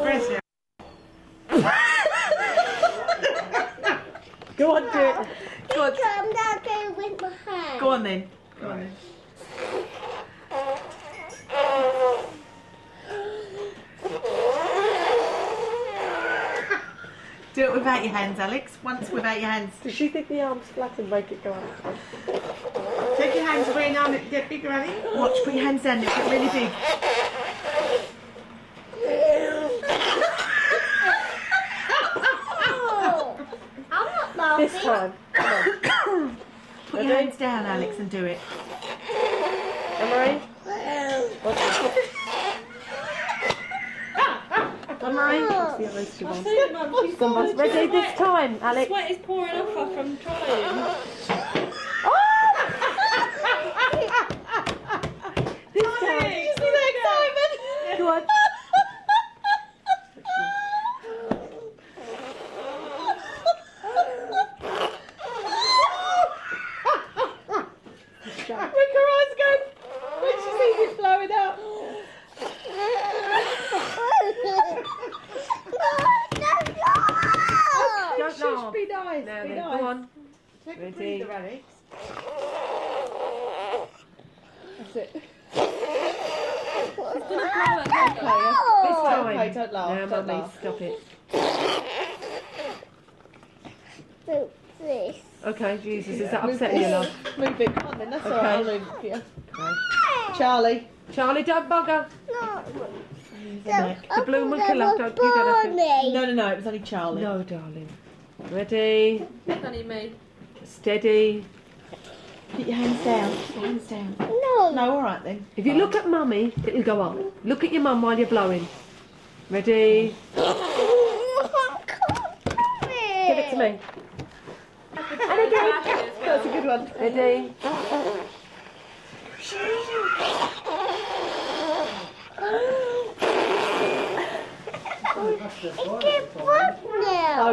Brazil. Go on, do it. Go on. I'm not going with my hand. Go on then. Go on then. Do it without your hands, Alex. Once without your hands. Does she think the arm's flat and make it go up? Take your hands away now and get bigger, Ali. Watch, put your hands down, they'll get really big. Oh, I'm not laughing. This time. Come on. Put your hands down, Alex, and do it. Anne-Marie? What's it? Anne-Marie? What's the eyes she wants? Someone's ready this time, Alex. Sweat is pouring off her from trying. This time. You see the excitement? Go on. Make her eyes go when she sees it blowing up. Don't laugh. Be nice. Now Be then, nice. go on. Take a Ready. breather, Alex. That's it. It's gonna blow her head off. This time. Okay, don't laugh, Now, don't Mummy, laugh. stop it. This. Okay, Jesus, is that upsetting you, love? Move it. Come on then. That's Okay. all right. I'll move it for you. Charlie. Charlie, don't bugger. No. The blue monkey, love, don't, you don't have to. No, it was only Charlie. No, darling. Ready, Funny me. steady. Put your hands down. Put your hands down. No. No, all right then. If you look at Mummy, it'll go up. Look at your mum while you're blowing. Ready? Give it to me. And again. That's a good one. Ready? It keeps working now.